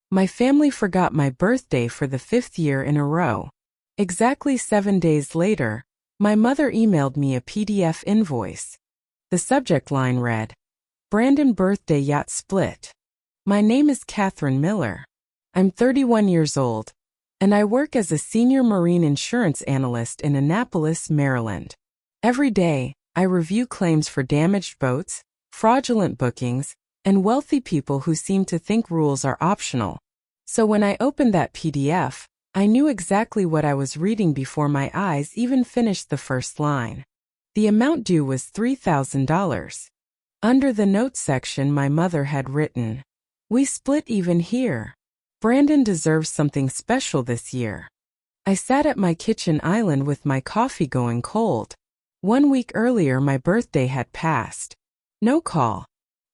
My family forgot my birthday for the 5th year in a row. Exactly 7 days later, my mother emailed me a PDF invoice. The subject line read, "Brandon birthday yacht split. My name is Katherine Miller. I'm 31 years old, and I work as a senior marine insurance analyst in Annapolis, Maryland. Every day, I review claims for damaged boats, fraudulent bookings, and wealthy people who seem to think rules are optional. So when I opened that PDF, I knew exactly what I was reading before my eyes even finished the first line. The amount due was $3,000. Under the notes section, my mother had written, "We split even here. Brandon deserves something special this year." I sat at my kitchen island with my coffee going cold. 1 week earlier, my birthday had passed. No call.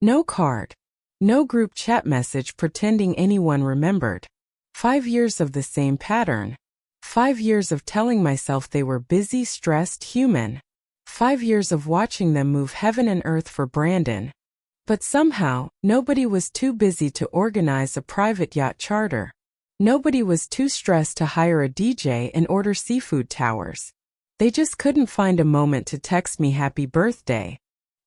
No card. No group chat message pretending anyone remembered. 5 years of the same pattern. 5 years of telling myself they were busy, stressed, human. 5 years of watching them move heaven and earth for Brandon. But somehow, nobody was too busy to organize a private yacht charter. Nobody was too stressed to hire a DJ and order seafood towers. They just couldn't find a moment to text me happy birthday.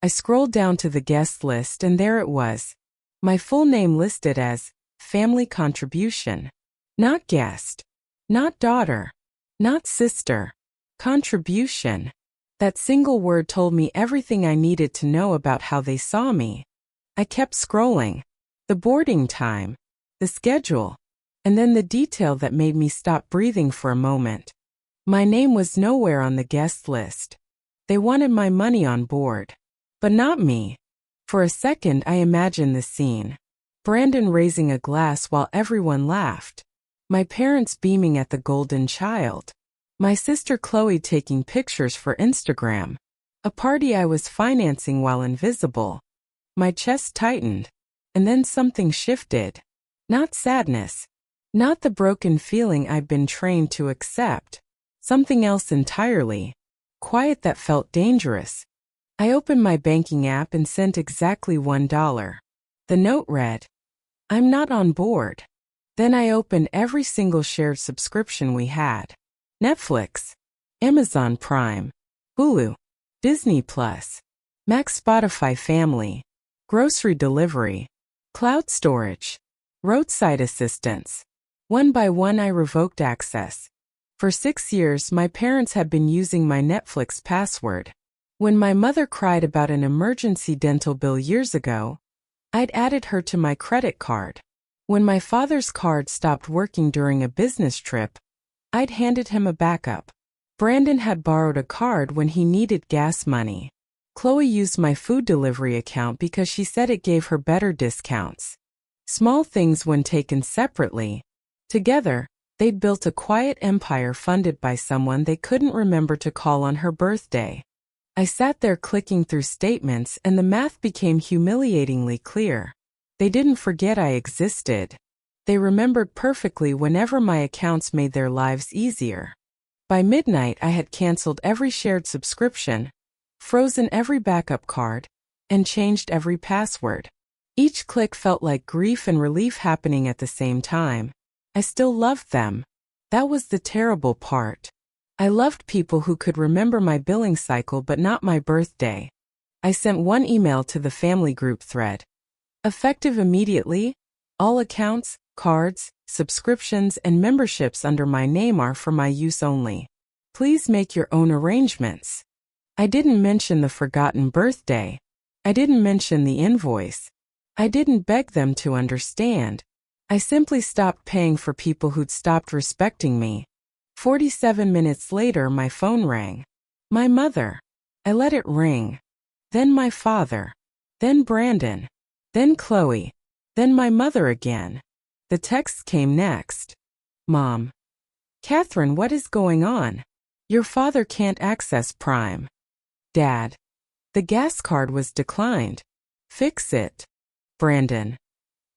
I scrolled down to the guest list and there it was. My full name listed as family contribution. Not guest. Not daughter. Not sister. Contribution. That single word told me everything I needed to know about how they saw me. I kept scrolling. The boarding time. The schedule. And then the detail that made me stop breathing for a moment. My name was nowhere on the guest list. They wanted my money on board. But not me. For a second I imagined the scene. Brandon raising a glass while everyone laughed. My parents beaming at the golden child. My sister Chloe taking pictures for Instagram. A party I was financing while invisible. My chest tightened. And then something shifted. Not sadness. Not the broken feeling I'd been trained to accept. Something else entirely. Quiet that felt dangerous. I opened my banking app and sent exactly $1. The note read, "I'm not on board." Then I opened every single shared subscription we had. Netflix, Amazon Prime, Hulu, Disney Plus, Max, Spotify Family, grocery delivery, cloud storage, roadside assistance. One by one I revoked access. For 6 years my parents had been using my Netflix password. When my mother cried about an emergency dental bill years ago, I'd added her to my credit card. When my father's card stopped working during a business trip, I'd handed him a backup. Brandon had borrowed a card when he needed gas money. Chloe used my food delivery account because she said it gave her better discounts. Small things when taken separately. Together, they'd built a quiet empire funded by someone they couldn't remember to call on her birthday. I sat there clicking through statements and the math became humiliatingly clear. They didn't forget I existed. They remembered perfectly whenever my accounts made their lives easier. By midnight I had canceled every shared subscription, frozen every backup card, and changed every password. Each click felt like grief and relief happening at the same time. I still loved them. That was the terrible part. I loved people who could remember my billing cycle but not my birthday. I sent one email to the family group thread. Effective immediately, all accounts, cards, subscriptions, and memberships under my name are for my use only. Please make your own arrangements. I didn't mention the forgotten birthday. I didn't mention the invoice. I didn't beg them to understand. I simply stopped paying for people who'd stopped respecting me. 47 minutes later my phone rang. My mother. I let it ring. Then my father. Then Brandon. Then Chloe. Then my mother again. The text came next. Mom. Katherine, what is going on? Your father can't access Prime. Dad. The gas card was declined. Fix it. Brandon.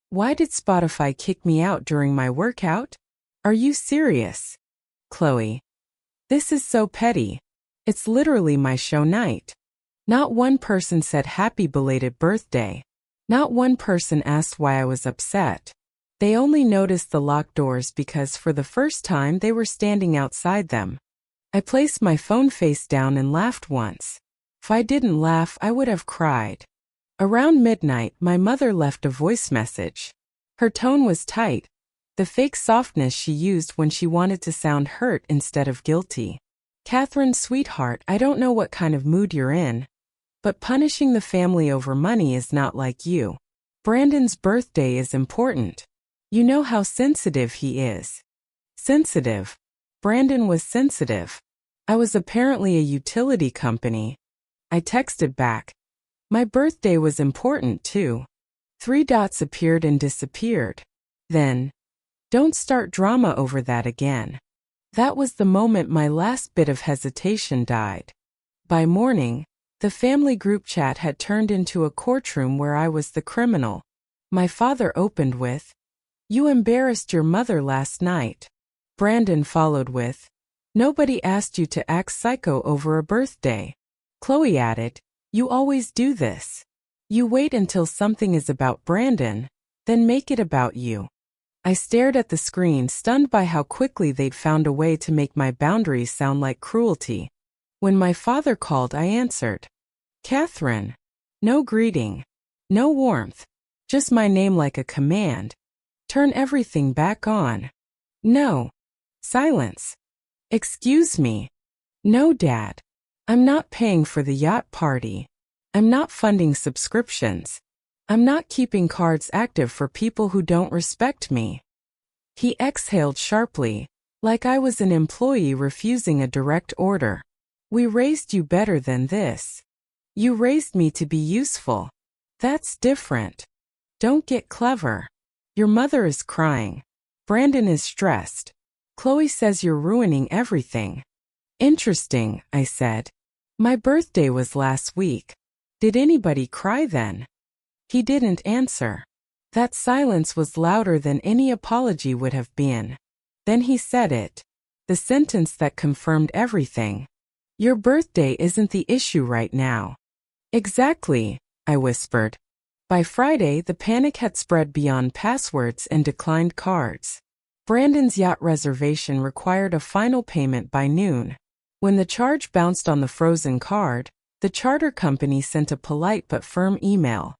Why did Spotify kick me out during my workout? Are you serious? Chloe. This is so petty. It's literally my show night. Not one person said happy belated birthday. Not one person asked why I was upset. They only noticed the locked doors because for the first time they were standing outside them. I placed my phone face down and laughed once. If I didn't laugh, I would have cried. Around midnight, my mother left a voice message. Her tone was tight, the fake softness she used when she wanted to sound hurt instead of guilty. Katherine, sweetheart, I don't know what kind of mood you're in, but punishing the family over money is not like you. Brandon's birthday is important. You know how sensitive he is. Sensitive. Brandon was sensitive. I was apparently a utility company. I texted back. My birthday was important too. 3 dots appeared and disappeared. Then, don't start drama over that again. That was the moment my last bit of hesitation died. By morning, the family group chat had turned into a courtroom where I was the criminal. My father opened with, "You embarrassed your mother last night." Brandon followed with, "Nobody asked you to act psycho over a birthday." Chloe added, "You always do this. You wait until something is about Brandon, then make it about you." I stared at the screen, stunned by how quickly they'd found a way to make my boundaries sound like cruelty. When my father called, I answered. "Katherine." No greeting. No warmth. Just my name like a command. "Turn everything back on." "No." Silence. "Excuse me." "No, Dad. I'm not paying for the yacht party. I'm not funding subscriptions. I'm not keeping cards active for people who don't respect me." He exhaled sharply, like I was an employee refusing a direct order. "We raised you better than this. You raised me to be useful. That's different. Don't get clever. Your mother is crying. Brandon is stressed. Chloe says you're ruining everything." "Interesting," I said. "My birthday was last week. Did anybody cry then?" He didn't answer. That silence was louder than any apology would have been. Then he said it. The sentence that confirmed everything. "Your birthday isn't the issue right now." "Exactly," I whispered. By Friday, the panic had spread beyond passwords and declined cards. Brandon's yacht reservation required a final payment by noon. When the charge bounced on the frozen card, the charter company sent a polite but firm email.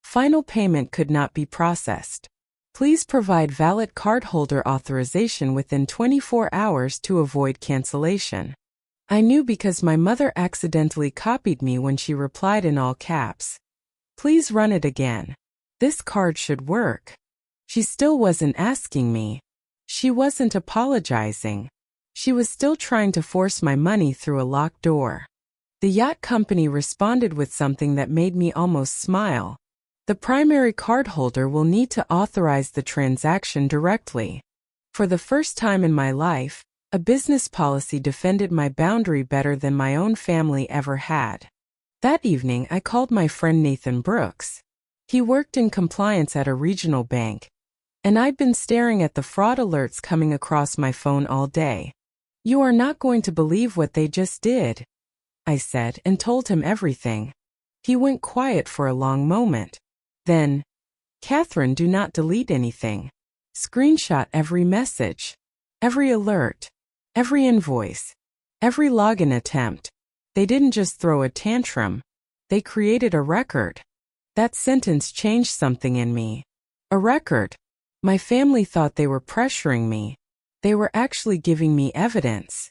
Final payment could not be processed. Please provide valid cardholder authorization within 24 hours to avoid cancellation. I knew because my mother accidentally copied me when she replied in all caps. "Please run it again. This card should work." She still wasn't asking me. She wasn't apologizing. She was still trying to force my money through a locked door. The yacht company responded with something that made me almost smile. "The primary cardholder will need to authorize the transaction directly." For the first time in my life, a business policy defended my boundary better than my own family ever had. That evening, I called my friend Nathan Brooks. He worked in compliance at a regional bank, and I'd been staring at the fraud alerts coming across my phone all day. "You are not going to believe what they just did," I said, and told him everything. He went quiet for a long moment. Then, "Katherine, do not delete anything. Screenshot every message, every alert, every invoice, every login attempt." They didn't just throw a tantrum. They created a record. That sentence changed something in me. A record. My family thought they were pressuring me. They were actually giving me evidence.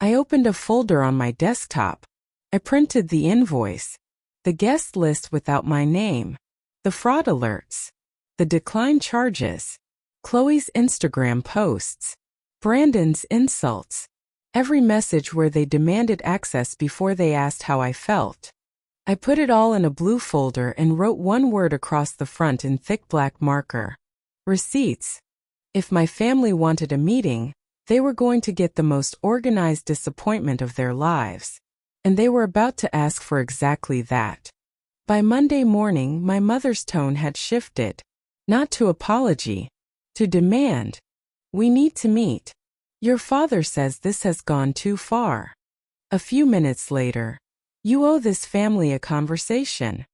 I opened a folder on my desktop. I printed the invoice, the guest list without my name, the fraud alerts, the decline charges, Chloe's Instagram posts, Brandon's insults, every message where they demanded access before they asked how I felt. I put it all in a blue folder and wrote one word across the front in thick black marker. Receipts. If my family wanted a meeting, they were going to get the most organized disappointment of their lives. And they were about to ask for exactly that. By Monday morning, my mother's tone had shifted. Not to apology, to demand. "We need to meet. Your father says this has gone too far." A few minutes later, "You owe this family a conversation."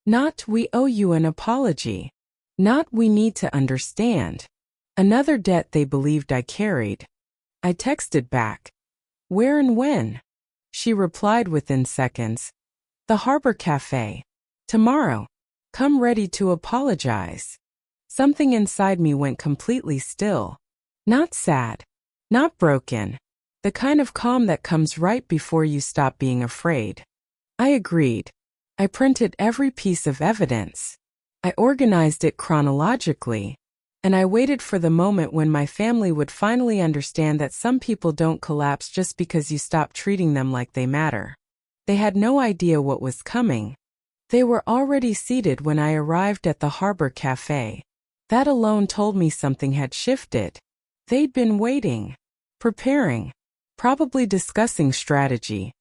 Not, "We owe you an apology." Not we need to understand. Another debt they believed I carried. I texted back. Where and when? She replied within seconds. The Harbor Cafe. Tomorrow. Come ready to apologize. Something inside me went completely still. Not sad. Not broken. The kind of calm that comes right before you stop being afraid. I agreed. I printed every piece of evidence. I organized it chronologically. And I waited for the moment when my family would finally understand that some people don't collapse just because you stop treating them like they matter. They had no idea what was coming. They were already seated when I arrived at the Harbor Cafe. That alone told me something had shifted. They'd been waiting, preparing, probably discussing strategy.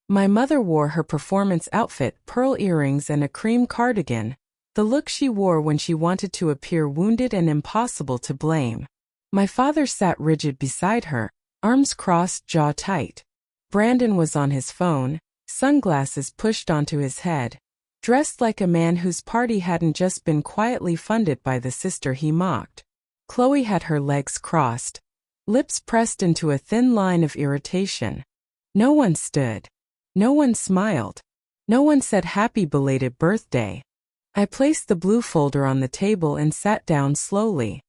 My mother wore her performance outfit, pearl earrings, and a cream cardigan, the look she wore when she wanted to appear wounded and impossible to blame. My father sat rigid beside her, arms crossed, jaw tight. Brandon was on his phone, sunglasses pushed onto his head, dressed like a man whose party hadn't just been quietly funded by the sister he mocked. Chloe had her legs crossed, lips pressed into a thin line of irritation. No one stood. No one smiled. No one said happy belated birthday. I placed the blue folder on the table and sat down slowly.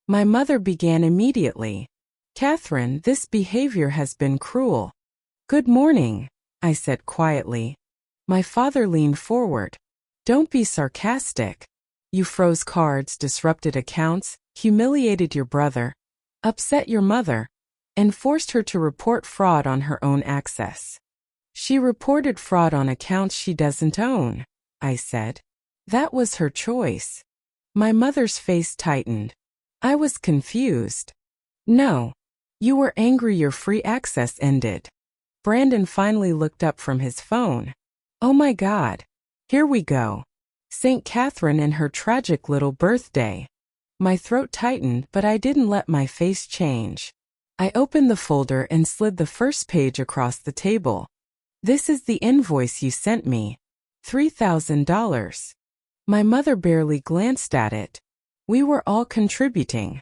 My mother began immediately. Katherine, this behavior has been cruel. Good morning, I said quietly. My father leaned forward. Don't be sarcastic. You froze cards, disrupted accounts, humiliated your brother, upset your mother, and forced her to report fraud on her own access. She reported fraud on accounts she doesn't own, I said. That was her choice. My mother's face tightened. I was confused. No. You were angry your free access ended. Brandon finally looked up from his phone. Oh my God. Here we go. St. Catherine and her tragic little birthday. My throat tightened, but I didn't let my face change. I opened the folder and slid the first page across the table. This is the invoice you sent me. $3,000. My mother barely glanced at it. We were all contributing.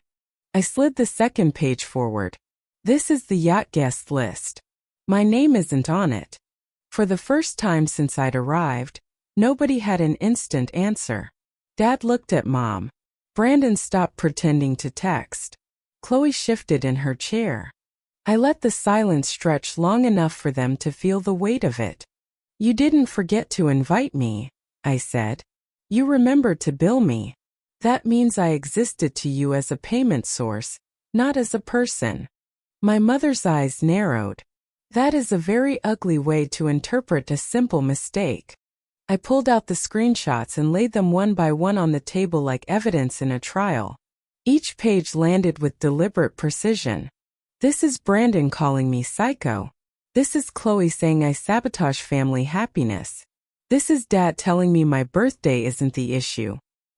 I slid the second page forward. This is the yacht guest list. My name isn't on it. For the first time since I'd arrived, nobody had an instant answer. Dad looked at Mom. Brandon stopped pretending to text. Chloe shifted in her chair. I let the silence stretch long enough for them to feel the weight of it. You didn't forget to invite me, I said. You remembered to bill me. That means I existed to you as a payment source, not as a person. My mother's eyes narrowed. That is a very ugly way to interpret a simple mistake. I pulled out the screenshots and laid them one by one on the table like evidence in a trial. Each page landed with deliberate precision. This is Brandon calling me psycho. This is Chloe saying I sabotage family happiness. This is Dad telling me my birthday isn't the issue.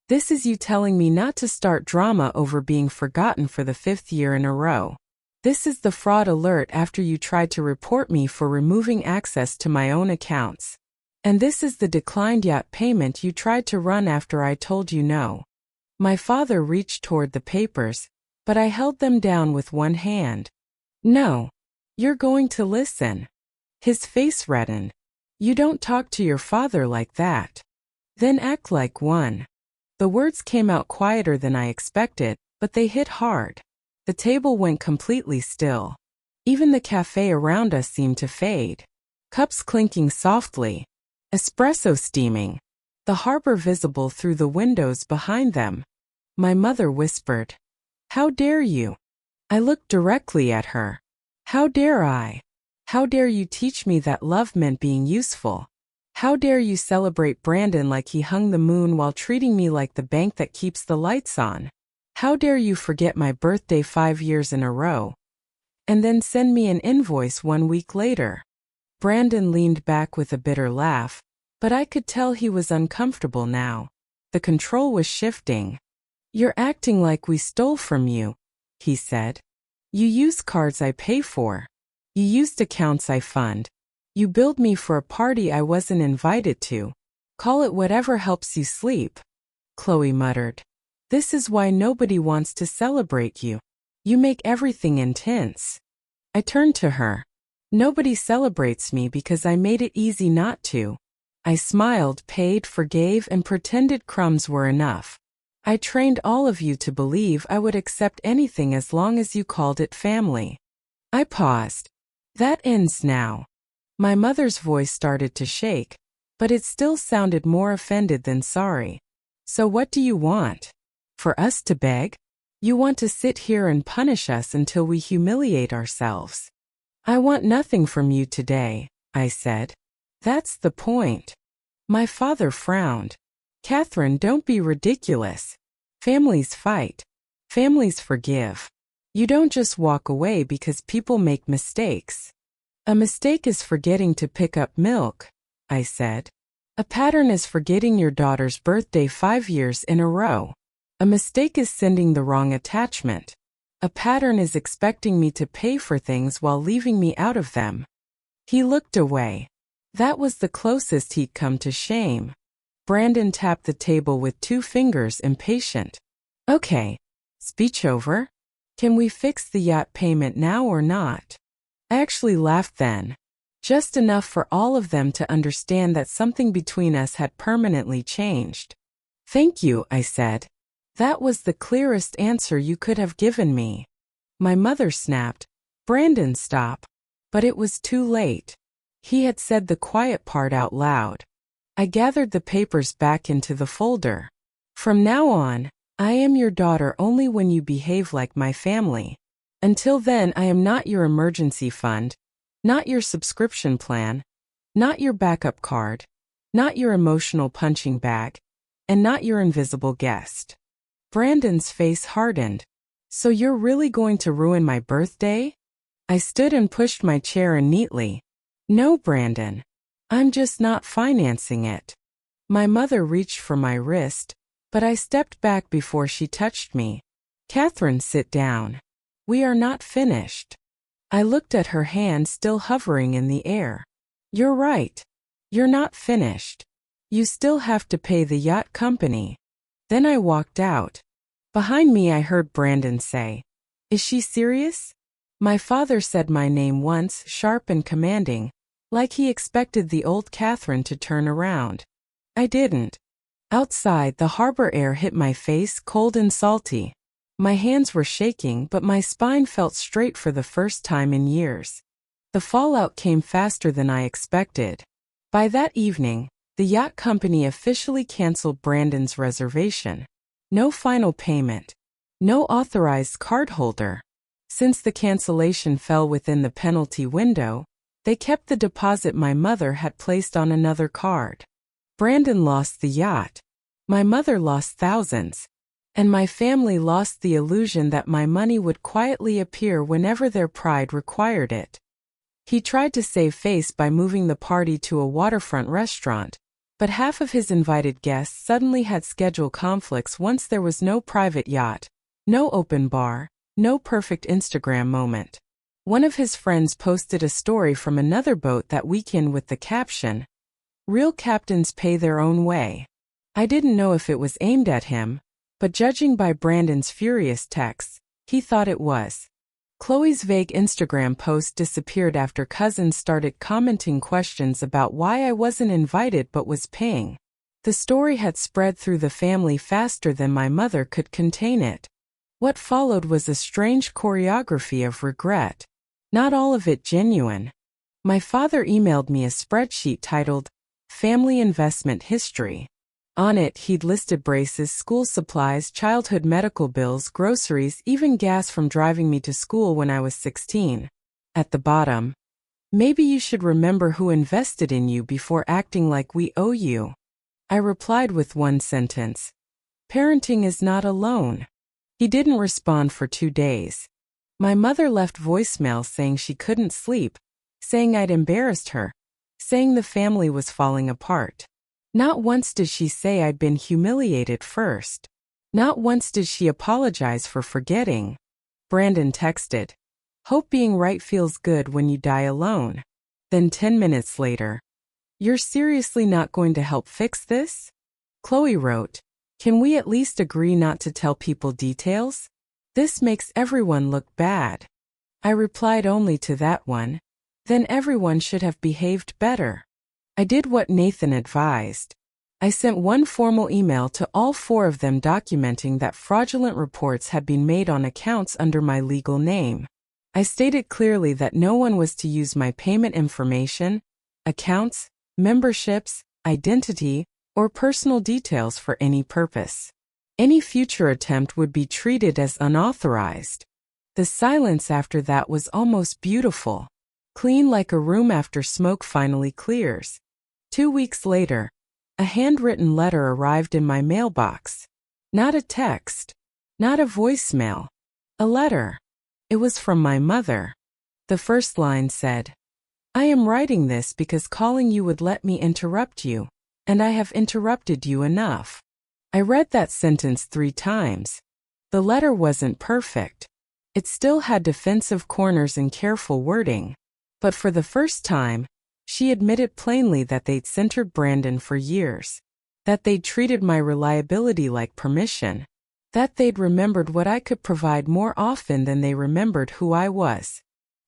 This is you telling me not to start drama over being forgotten for the 5th year in a row. This is the fraud alert after you tried to report me for removing access to my own accounts. And this is the declined yacht payment you tried to run after I told you no. My father reached toward the papers, but I held them down with one hand. No. You're going to listen. His face reddened. You don't talk to your father like that. Then act like one. The words came out quieter than I expected, but they hit hard. The table went completely still. Even the cafe around us seemed to fade. Cups clinking softly. Espresso steaming. The harbor visible through the windows behind them. My mother whispered, "How dare you?" I looked directly at her. How dare I? How dare you teach me that love meant being useful? How dare you celebrate Brandon like he hung the moon while treating me like the bank that keeps the lights on? How dare you forget my birthday 5 years in a row? And then send me an invoice 1 week later. Brandon leaned back with a bitter laugh, but I could tell he was uncomfortable now. The control was shifting. You're acting like we stole from you, he said. You use cards I pay for. You used accounts I fund. You billed me for a party I wasn't invited to. Call it whatever helps you sleep. Chloe muttered. This is why nobody wants to celebrate you. You make everything intense. I turned to her. Nobody celebrates me because I made it easy not to. I smiled, paid, forgave, and pretended crumbs were enough. I trained all of you to believe I would accept anything as long as you called it family. I paused. That ends now. My mother's voice started to shake, but it still sounded more offended than sorry. So what do you want? For us to beg? You want to sit here and punish us until we humiliate ourselves. I want nothing from you today, I said. That's the point. My father frowned. Katherine, don't be ridiculous. Families fight. Families forgive. You don't just walk away because people make mistakes. A mistake is forgetting to pick up milk, I said. A pattern is forgetting your daughter's birthday 5 years in a row. A mistake is sending the wrong attachment. A pattern is expecting me to pay for things while leaving me out of them. He looked away. That was the closest he'd come to shame. Brandon tapped the table with 2 fingers, impatient. Okay. Speech over? Can we fix the yacht payment now or not? I actually laughed then. Just enough for all of them to understand that something between us had permanently changed. Thank you, I said. That was the clearest answer you could have given me. My mother snapped. Brandon, stop. But it was too late. He had said the quiet part out loud. I gathered the papers back into the folder. From now on, I am your daughter only when you behave like my family. Until then, I am not your emergency fund, not your subscription plan, not your backup card, not your emotional punching bag, and not your invisible guest. Brandon's face hardened. So you're really going to ruin my birthday? I stood and pushed my chair in neatly. No, Brandon. I'm just not financing it. My mother reached for my wrist, but I stepped back before she touched me. Katherine, sit down. We are not finished. I looked at her hand still hovering in the air. You're right. You're not finished. You still have to pay the yacht company. Then I walked out. Behind me I heard Brandon say, Is she serious? My father said my name once, sharp and commanding, like he expected the old Katherine to turn around. I didn't. Outside, the harbor air hit my face, cold and salty. My hands were shaking, but my spine felt straight for the first time in years. The fallout came faster than I expected. By that evening, the yacht company officially canceled Brandon's reservation. No final payment. No authorized cardholder. Since the cancellation fell within the penalty window, they kept the deposit my mother had placed on another card. Brandon lost the yacht. My mother lost thousands. And my family lost the illusion that my money would quietly appear whenever their pride required it. He tried to save face by moving the party to a waterfront restaurant, but half of his invited guests suddenly had schedule conflicts once there was no private yacht, no open bar, no perfect Instagram moment. One of his friends posted a story from another boat that weekend with the caption, "Real captains pay their own way." I didn't know if it was aimed at him, but judging by Brandon's furious texts, he thought it was. Chloe's vague Instagram post disappeared after cousins started commenting questions about why I wasn't invited but was paying. The story had spread through the family faster than my mother could contain it. What followed was a strange choreography of regret. Not all of it genuine. My father emailed me a spreadsheet titled, Family Investment History. On it, he'd listed braces, school supplies, childhood medical bills, groceries, even gas from driving me to school when I was 16. At the bottom, maybe you should remember who invested in you before acting like we owe you. I replied with one sentence. Parenting is not a loan. He didn't respond for 2 days. My mother left voicemail saying she couldn't sleep, saying I'd embarrassed her, saying the family was falling apart. Not once did she say I'd been humiliated first. Not once did she apologize for forgetting. Brandon texted, Hope being right feels good when you die alone. Then 10 minutes later, You're seriously not going to help fix this? Chloe wrote, Can we at least agree not to tell people details? This makes everyone look bad. I replied only to that one. Then everyone should have behaved better. I did what Nathan advised. I sent one formal email to all 4 of them documenting that fraudulent reports had been made on accounts under my legal name. I stated clearly that no one was to use my payment information, accounts, memberships, identity, or personal details for any purpose. Any future attempt would be treated as unauthorized. The silence after that was almost beautiful. Clean like a room after smoke finally clears. 2 weeks later, a handwritten letter arrived in my mailbox. Not a text. Not a voicemail. A letter. It was from my mother. The first line said, "I am writing this because calling you would let me interrupt you, and I have interrupted you enough." I read that sentence 3 times. The letter wasn't perfect. It still had defensive corners and careful wording. But for the first time, she admitted plainly that they'd centered Brandon for years, that they'd treated my reliability like permission, that they'd remembered what I could provide more often than they remembered who I was.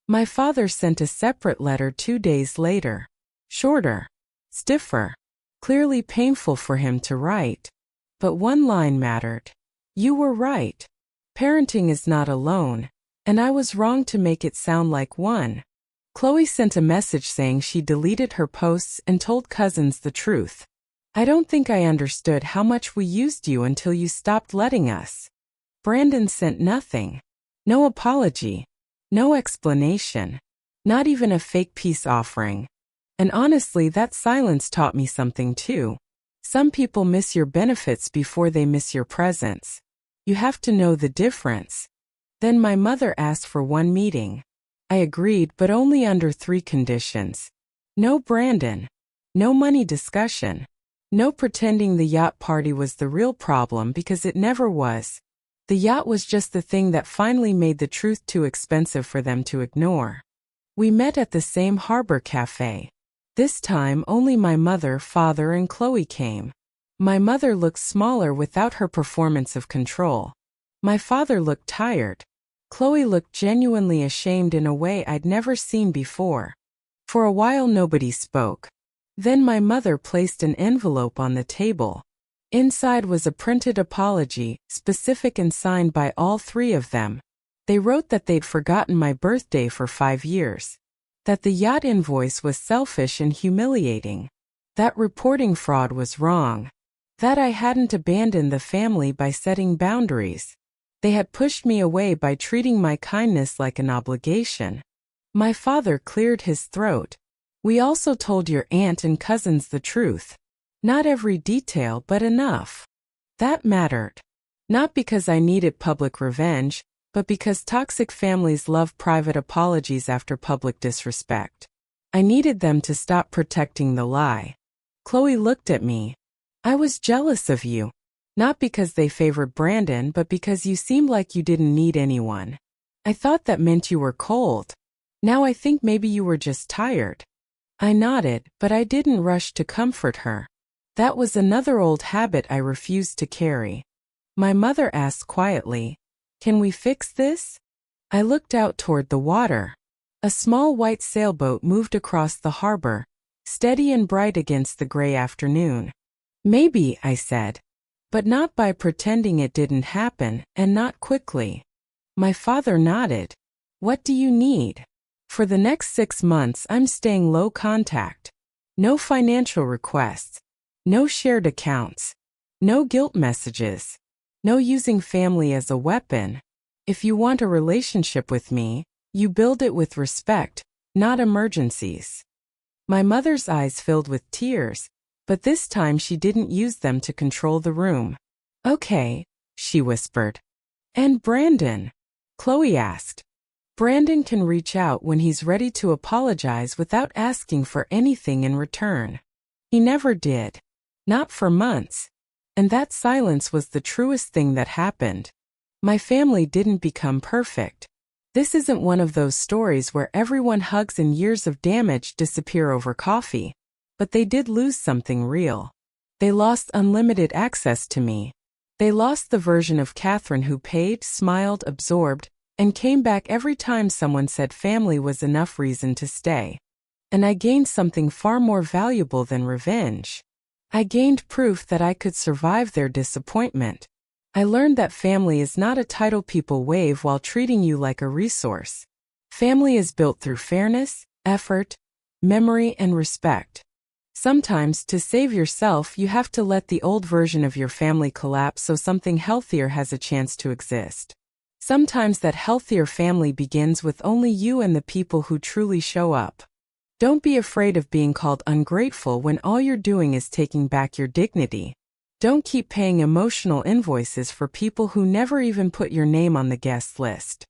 My father sent a separate letter 2 days later. Shorter, stiffer, clearly painful for him to write. But one line mattered. "You were right. Parenting is not alone, and I was wrong to make it sound like one." Chloe sent a message saying she deleted her posts and told cousins the truth. "I don't think I understood how much we used you until you stopped letting us." Brandon sent nothing. No apology. No explanation. Not even a fake peace offering. And honestly, that silence taught me something too. Some people miss your benefits before they miss your presence. You have to know the difference. Then my mother asked for one meeting. I agreed, but only under 3 conditions. No Brandon. No money discussion. No pretending the yacht party was the real problem, because it never was. The yacht was just the thing that finally made the truth too expensive for them to ignore. We met at the same harbor cafe. This time only my mother, father, and Chloe came. My mother looked smaller without her performance of control. My father looked tired. Chloe looked genuinely ashamed in a way I'd never seen before. For a while nobody spoke. Then my mother placed an envelope on the table. Inside was a printed apology, specific and signed by all 3 of them. They wrote that they'd forgotten my birthday for 5 years. That the yacht invoice was selfish and humiliating. That reporting fraud was wrong. That I hadn't abandoned the family by setting boundaries. They had pushed me away by treating my kindness like an obligation. My father cleared his throat. "We also told your aunt and cousins the truth. Not every detail, but enough." That mattered. Not because I needed public revenge, but because toxic families love private apologies after public disrespect. I needed them to stop protecting the lie. Chloe looked at me. "I was jealous of you. Not because they favored Brandon, but because you seemed like you didn't need anyone. I thought that meant you were cold. Now I think maybe you were just tired." I nodded, but I didn't rush to comfort her. That was another old habit I refused to carry. My mother asked quietly, "Can we fix this?" I looked out toward the water. A small white sailboat moved across the harbor, steady and bright against the gray afternoon. "Maybe," I said. But not by pretending it didn't happen, and not quickly. My father nodded. "What do you need?" "For the next 6 months I'm staying low contact. No financial requests. No shared accounts. No guilt messages. No using family as a weapon. If you want a relationship with me, you build it with respect, not emergencies." My mother's eyes filled with tears, but this time she didn't use them to control the room. "Okay," she whispered. "And Brandon?" Chloe asked. "Brandon can reach out when he's ready to apologize without asking for anything in return. He never did. Not for months. And that silence was the truest thing that happened. My family didn't become perfect. This isn't one of those stories where everyone hugs and years of damage disappear over coffee. But they did lose something real. They lost unlimited access to me. They lost the version of Katherine who paid, smiled, absorbed, and came back every time someone said family was enough reason to stay. And I gained something far more valuable than revenge. I gained proof that I could survive their disappointment. I learned that family is not a title people wave while treating you like a resource. Family is built through fairness, effort, memory, and respect. Sometimes, to save yourself, you have to let the old version of your family collapse so something healthier has a chance to exist. Sometimes that healthier family begins with only you and the people who truly show up. Don't be afraid of being called ungrateful when all you're doing is taking back your dignity. Don't keep paying emotional invoices for people who never even put your name on the guest list.